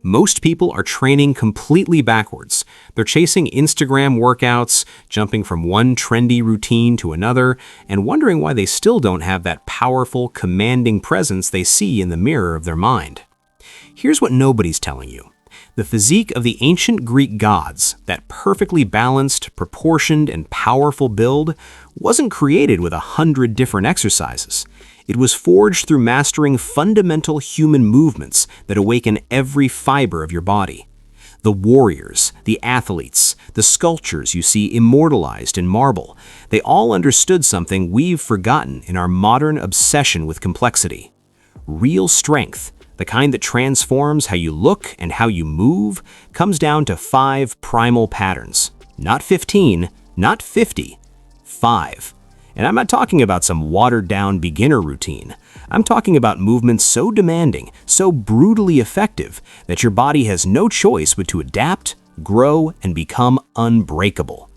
Most people are training completely backwards. They're chasing Instagram workouts, jumping from one trendy routine to another, and wondering why they still don't have that powerful, commanding presence they see in the mirror of their mind. Here's what nobody's telling you. The physique of the ancient Greek gods, that perfectly balanced, proportioned, and powerful build, wasn't created with 100 different exercises. It was forged through mastering fundamental human movements that awaken every fiber of your body. The warriors, the athletes, the sculptures you see immortalized in marble, they all understood something we've forgotten in our modern obsession with complexity. Real strength, the kind that transforms how you look and how you move, comes down to 5 primal patterns. Not 15, not 50, 5. And I'm not talking about some watered-down beginner routine. I'm talking about movements so demanding, so brutally effective, that your body has no choice but to adapt, grow, and become unbreakable.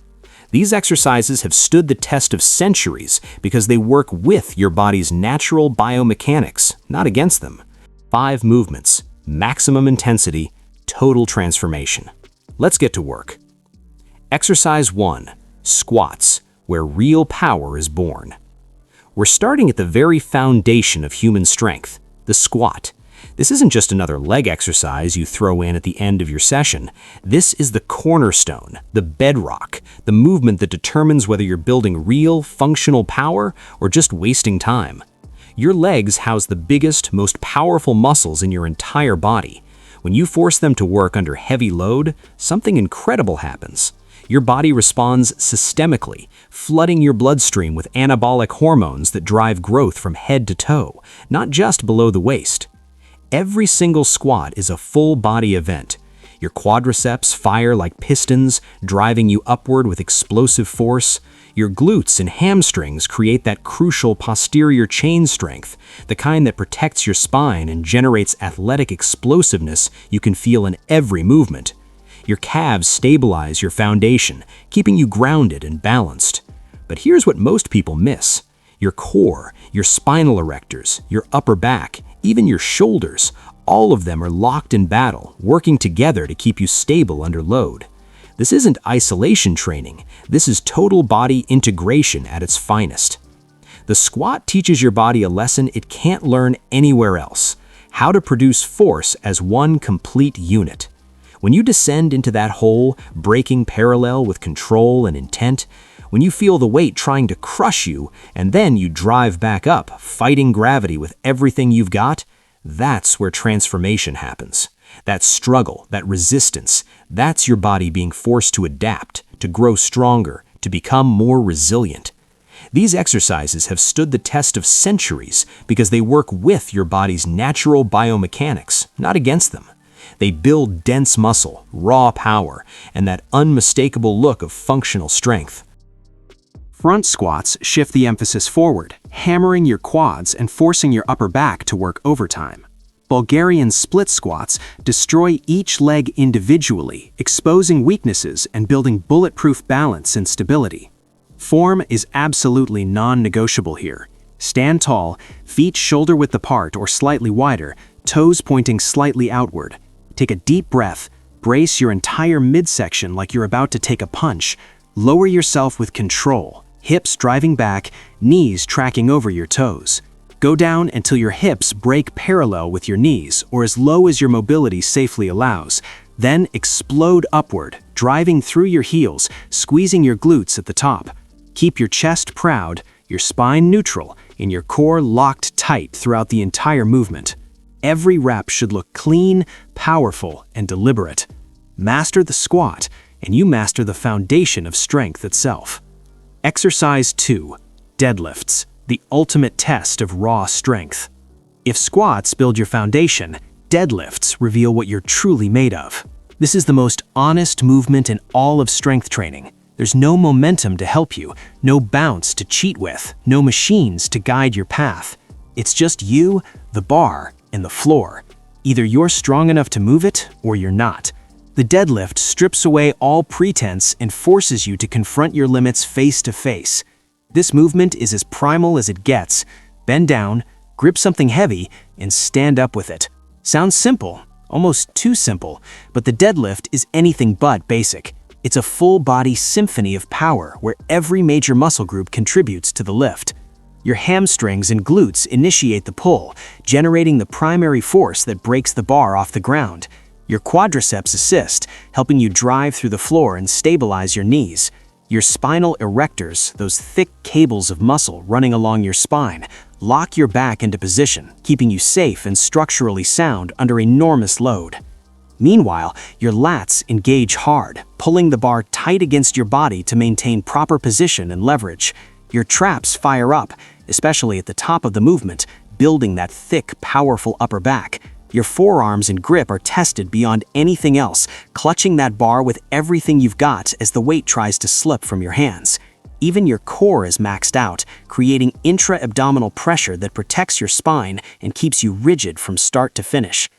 These exercises have stood the test of centuries because they work with your body's natural biomechanics, not against them. 5 movements, maximum intensity, total transformation. Let's get to work. Exercise 1, squats, where real power is born. We're starting at the very foundation of human strength, the squat. This isn't just another leg exercise you throw in at the end of your session. This is the cornerstone, the bedrock, the movement that determines whether you're building real, functional power or just wasting time. Your legs house the biggest, most powerful muscles in your entire body. When you force them to work under heavy load, something incredible happens. Your body responds systemically, flooding your bloodstream with anabolic hormones that drive growth from head to toe, not just below the waist. Every single squat is a full-body event. Your quadriceps fire like pistons, driving you upward with explosive force. Your glutes and hamstrings create that crucial posterior chain strength, the kind that protects your spine and generates athletic explosiveness you can feel in every movement. Your calves stabilize your foundation, keeping you grounded and balanced. But here's what most people miss. Your core, your spinal erectors, your upper back, even your shoulders, all of them are locked in battle, working together to keep you stable under load. This isn't isolation training. This is total body integration at its finest. The squat teaches your body a lesson it can't learn anywhere else: how to produce force as one complete unit. When you descend into that hole, breaking parallel with control and intent, when you feel the weight trying to crush you, and then you drive back up, fighting gravity with everything you've got, that's where transformation happens. That struggle, that resistance, that's your body being forced to adapt, to grow stronger, to become more resilient. These exercises have stood the test of centuries because they work with your body's natural biomechanics, not against them. They build dense muscle, raw power, and that unmistakable look of functional strength. Front squats shift the emphasis forward, hammering your quads and forcing your upper back to work overtime. Bulgarian split squats destroy each leg individually, exposing weaknesses and building bulletproof balance and stability. Form is absolutely non-negotiable here. Stand tall, feet shoulder-width apart or slightly wider, toes pointing slightly outward. Take a deep breath, brace your entire midsection like you're about to take a punch. Lower yourself with control, hips driving back, knees tracking over your toes. Go down until your hips break parallel with your knees or as low as your mobility safely allows. Then explode upward, driving through your heels, squeezing your glutes at the top. Keep your chest proud, your spine neutral, and your core locked tight throughout the entire movement. Every rep should look clean, powerful, and deliberate. Master the squat, and you master the foundation of strength itself. Exercise 2, deadlifts, the ultimate test of raw strength. If squats build your foundation, deadlifts reveal what you're truly made of. This is the most honest movement in all of strength training. There's no momentum to help you, no bounce to cheat with, no machines to guide your path. It's just you, the bar, and the floor. Either you're strong enough to move it, or you're not. The deadlift strips away all pretense and forces you to confront your limits face to face. This movement is as primal as it gets. Bend down, grip something heavy, and stand up with it. Sounds simple, Almost too simple, but the deadlift is anything but basic. It's a full-body symphony of power where every major muscle group contributes to the lift. Your hamstrings and glutes initiate the pull, generating the primary force that breaks the bar off the ground. Your quadriceps assist, helping you drive through the floor and stabilize your knees. Your spinal erectors, those thick cables of muscle running along your spine, lock your back into position, keeping you safe and structurally sound under enormous load. Meanwhile, your lats engage hard, pulling the bar tight against your body to maintain proper position and leverage. Your traps fire up, especially at the top of the movement, building that thick, powerful upper back. Your forearms and grip are tested beyond anything else, clutching that bar with everything you've got as the weight tries to slip from your hands. Even your core is maxed out, creating intra-abdominal pressure that protects your spine and keeps you rigid from start to finish.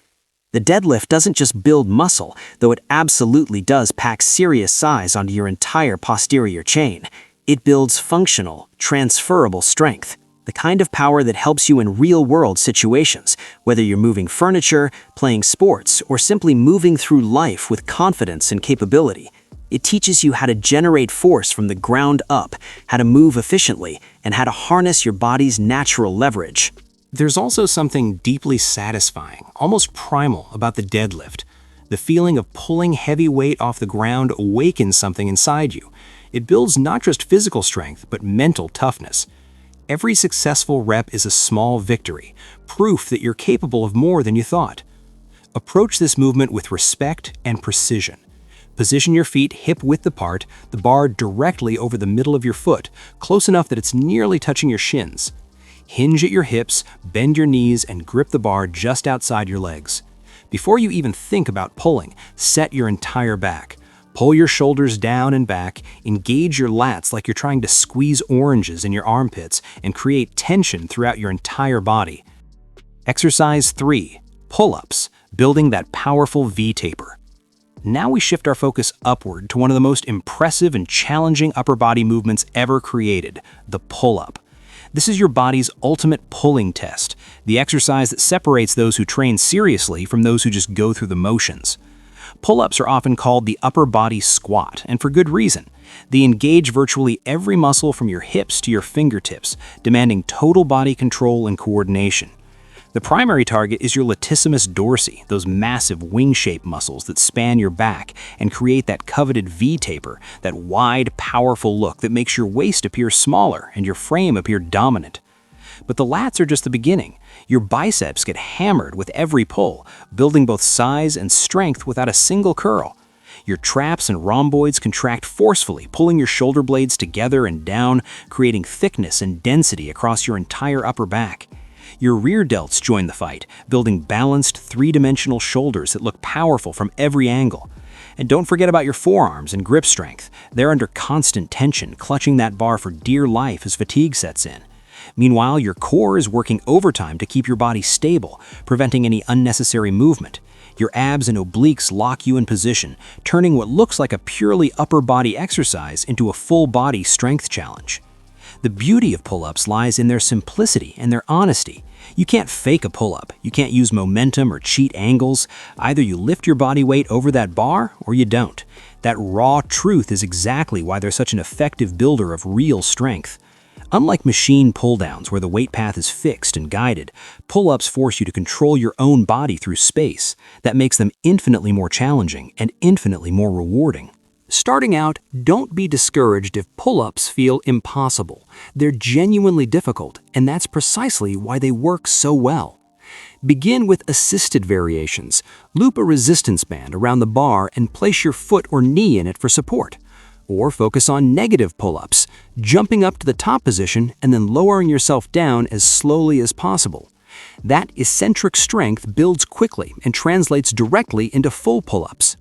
The deadlift doesn't just build muscle, though it absolutely does pack serious size onto your entire posterior chain. It builds functional, transferable strength, the kind of power that helps you in real-world situations, whether you're moving furniture, playing sports, or simply moving through life with confidence and capability. It teaches you how to generate force from the ground up, how to move efficiently, and how to harness your body's natural leverage. There's also something deeply satisfying, almost primal, about the deadlift. The feeling of pulling heavy weight off the ground awakens something inside you. It builds not just physical strength, but mental toughness. Every successful rep is a small victory, proof that you're capable of more than you thought. Approach this movement with respect and precision. Position your feet hip-width apart, the bar directly over the middle of your foot, close enough that it's nearly touching your shins. Hinge at your hips, bend your knees, and grip the bar just outside your legs. Before you even think about pulling, set your entire back. Pull your shoulders down and back, engage your lats like you're trying to squeeze oranges in your armpits, and create tension throughout your entire body. Exercise 3. Pull-ups, building that powerful V-taper. Now we shift our focus upward to one of the most impressive and challenging upper body movements ever created, the pull-up. This is your body's ultimate pulling test, the exercise that separates those who train seriously from those who just go through the motions. Pull-ups are often called the upper body squat, and for good reason. They engage virtually every muscle from your hips to your fingertips, demanding total body control and coordination. The primary target is your latissimus dorsi, those massive wing-shaped muscles that span your back and create that coveted V-taper, that wide, powerful look that makes your waist appear smaller and your frame appear dominant. But the lats are just the beginning. Your biceps get hammered with every pull, building both size and strength without a single curl. Your traps and rhomboids contract forcefully, pulling your shoulder blades together and down, creating thickness and density across your entire upper back. Your rear delts join the fight, building balanced, three-dimensional shoulders that look powerful from every angle. And don't forget about your forearms and grip strength. They're under constant tension, clutching that bar for dear life as fatigue sets in. Meanwhile, your core is working overtime to keep your body stable, preventing any unnecessary movement. Your abs and obliques lock you in position, turning what looks like a purely upper body exercise into a full body strength challenge. The beauty of pull-ups lies in their simplicity and their honesty. You can't fake a pull-up. You can't use momentum or cheat angles. Either you lift your body weight over that bar or you don't. That raw truth is exactly why they're such an effective builder of real strength. Unlike machine pull-downs where the weight path is fixed and guided, pull-ups force you to control your own body through space. That makes them infinitely more challenging and infinitely more rewarding. Starting out, don't be discouraged if pull-ups feel impossible. They're genuinely difficult, and that's precisely why they work so well. Begin with assisted variations. Loop a resistance band around the bar and place your foot or knee in it for support. Or focus on negative pull-ups, jumping up to the top position and then lowering yourself down as slowly as possible. That eccentric strength builds quickly and translates directly into full pull-ups.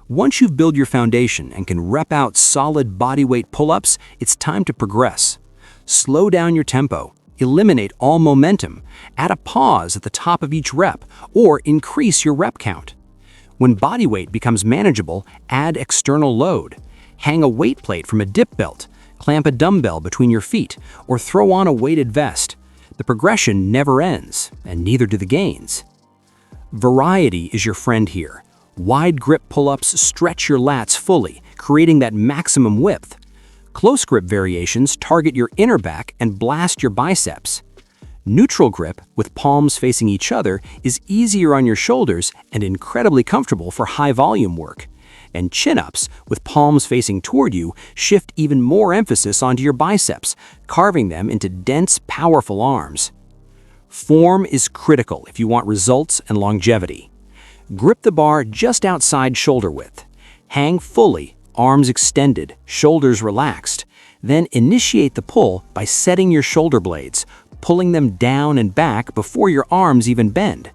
Once you've built your foundation and can rep out solid bodyweight pull-ups, it's time to progress. Slow down your tempo, eliminate all momentum, add a pause at the top of each rep, or increase your rep count. When bodyweight becomes manageable, add external load. Hang a weight plate from a dip belt, clamp a dumbbell between your feet, or throw on a weighted vest. The progression never ends, and neither do the gains. Variety is your friend here. Wide grip pull-ups stretch your lats fully, creating that maximum width. Close grip variations target your inner back and blast your biceps. Neutral grip, with palms facing each other, is easier on your shoulders and incredibly comfortable for high-volume work. And chin-ups, with palms facing toward you, shift even more emphasis onto your biceps, carving them into dense, powerful arms. Form is critical if you want results and longevity. Grip the bar just outside shoulder width. Hang fully, arms extended, shoulders relaxed. Then initiate the pull by setting your shoulder blades, pulling them down and back before your arms even bend.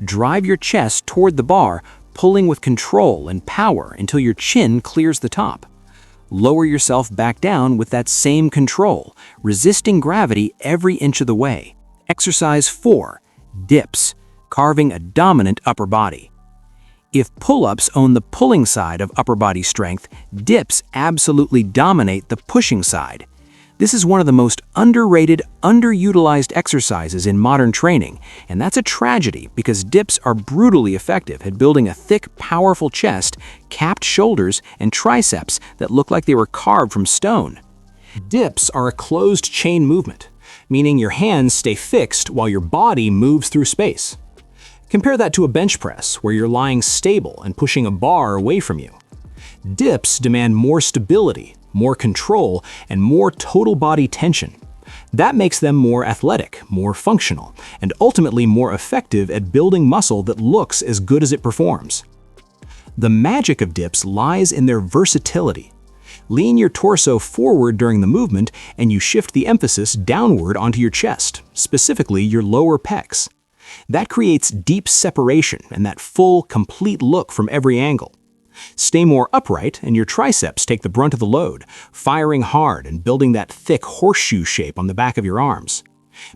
Drive your chest toward the bar, pulling with control and power until your chin clears the top. Lower yourself back down with that same control, resisting gravity every inch of the way. Exercise 4. Dips, carving a dominant upper body. If pull-ups own the pulling side of upper body strength, dips absolutely dominate the pushing side. This is one of the most underrated, underutilized exercises in modern training, and that's a tragedy because dips are brutally effective at building a thick, powerful chest, capped shoulders, and triceps that look like they were carved from stone. Dips are a closed chain movement, meaning your hands stay fixed while your body moves through space. Compare that to a bench press, where you're lying stable and pushing a bar away from you. Dips demand more stability, more control, and more total body tension. That makes them more athletic, more functional, and ultimately more effective at building muscle that looks as good as it performs. The magic of dips lies in their versatility. Lean your torso forward during the movement, and you shift the emphasis downward onto your chest, specifically your lower pecs. That creates deep separation and that full, complete look from every angle. Stay more upright, and your triceps take the brunt of the load, firing hard and building that thick horseshoe shape on the back of your arms.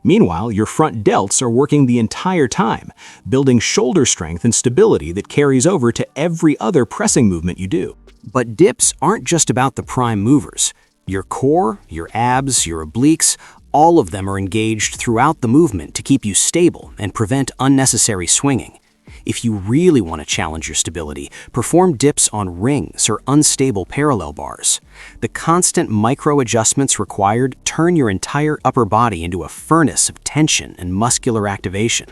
Meanwhile, your front delts are working the entire time, building shoulder strength and stability that carries over to every other pressing movement you do. But dips aren't just about the prime movers. Your core, your abs, your obliques, all of them are engaged throughout the movement to keep you stable and prevent unnecessary swinging. If you really want to challenge your stability, perform dips on rings or unstable parallel bars. The constant micro-adjustments required turn your entire upper body into a furnace of tension and muscular activation.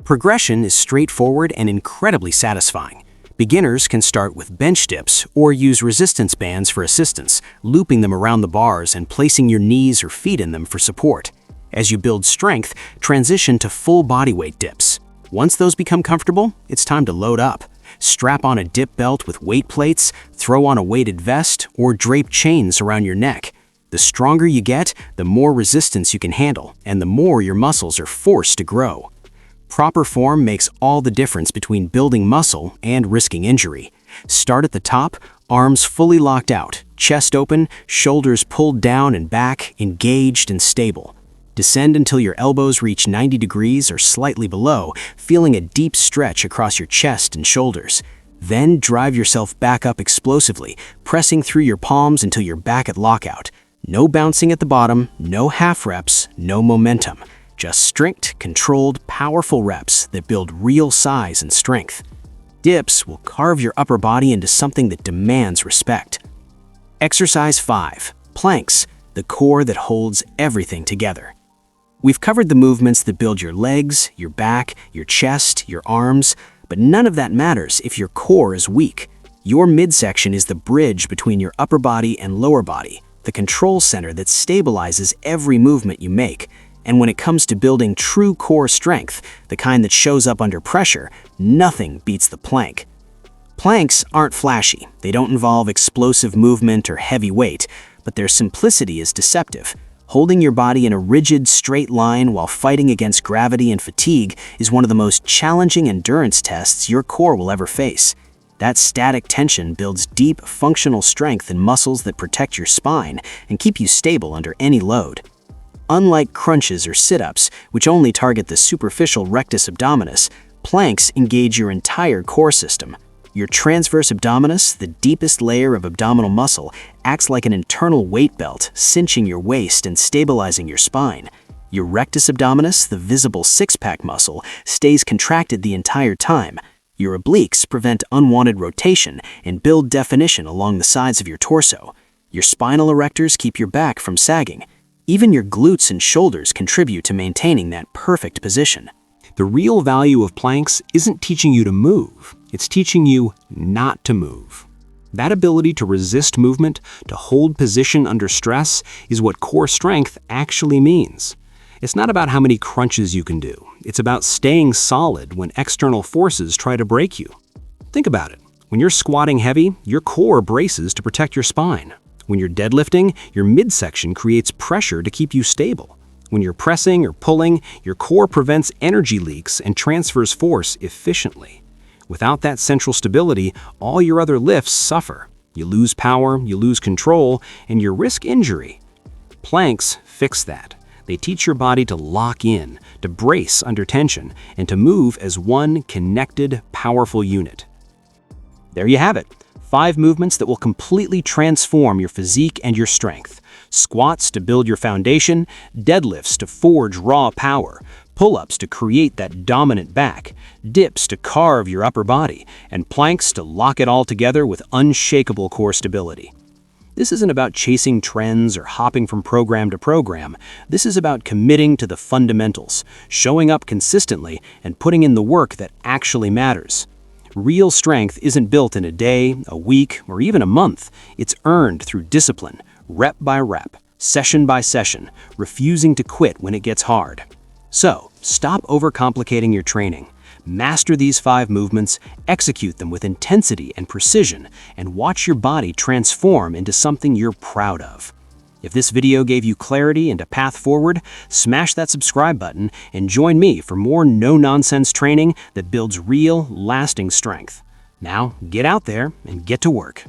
Progression is straightforward and incredibly satisfying. Beginners can start with bench dips or use resistance bands for assistance, looping them around the bars and placing your knees or feet in them for support. As you build strength, transition to full bodyweight dips. Once those become comfortable, it's time to load up. Strap on a dip belt with weight plates, throw on a weighted vest, or drape chains around your neck. The stronger you get, the more resistance you can handle, and the more your muscles are forced to grow. Proper form makes all the difference between building muscle and risking injury. Start at the top, arms fully locked out, chest open, shoulders pulled down and back, engaged and stable. Descend until your elbows reach 90 degrees or slightly below, feeling a deep stretch across your chest and shoulders. Then drive yourself back up explosively, pressing through your palms until you're back at lockout. No bouncing at the bottom, no half reps, no momentum. Just strict, controlled, powerful reps that build real size and strength. Dips will carve your upper body into something that demands respect. Exercise 5. Planks, the core that holds everything together. We've covered the movements that build your legs, your back, your chest, your arms, but none of that matters if your core is weak. Your midsection is the bridge between your upper body and lower body, the control center that stabilizes every movement you make. And when it comes to building true core strength, the kind that shows up under pressure, nothing beats the plank. Planks aren't flashy. They don't involve explosive movement or heavy weight, but their simplicity is deceptive. Holding your body in a rigid, straight line while fighting against gravity and fatigue is one of the most challenging endurance tests your core will ever face. That static tension builds deep, functional strength in muscles that protect your spine and keep you stable under any load. Unlike crunches or sit-ups, which only target the superficial rectus abdominis, planks engage your entire core system. Your transverse abdominis, the deepest layer of abdominal muscle, acts like an internal weight belt, cinching your waist and stabilizing your spine. Your rectus abdominis, the visible six-pack muscle, stays contracted the entire time. Your obliques prevent unwanted rotation and build definition along the sides of your torso. Your spinal erectors keep your back from sagging. Even your glutes and shoulders contribute to maintaining that perfect position. The real value of planks isn't teaching you to move, it's teaching you not to move. That ability to resist movement, to hold position under stress, is what core strength actually means. It's not about how many crunches you can do. It's about staying solid when external forces try to break you. Think about it. When you're squatting heavy, your core braces to protect your spine. When you're deadlifting, your midsection creates pressure to keep you stable. When you're pressing or pulling, your core prevents energy leaks and transfers force efficiently. Without that central stability, all your other lifts suffer. You lose power, you lose control, and you risk injury. Planks fix that. They teach your body to lock in, to brace under tension, and to move as one connected, powerful unit. There you have it. 5 movements that will completely transform your physique and your strength. Squats to build your foundation, deadlifts to forge raw power, pull-ups to create that dominant back, dips to carve your upper body, and planks to lock it all together with unshakable core stability. This isn't about chasing trends or hopping from program to program. This is about committing to the fundamentals, showing up consistently, and putting in the work that actually matters. Real strength isn't built in a day, a week, or even a month. It's earned through discipline, rep by rep, session by session, refusing to quit when it gets hard. So, stop overcomplicating your training. Master these 5 movements, execute them with intensity and precision, and watch your body transform into something you're proud of. If this video gave you clarity and a path forward, smash that subscribe button and join me for more no-nonsense training that builds real, lasting strength. Now, get out there and get to work.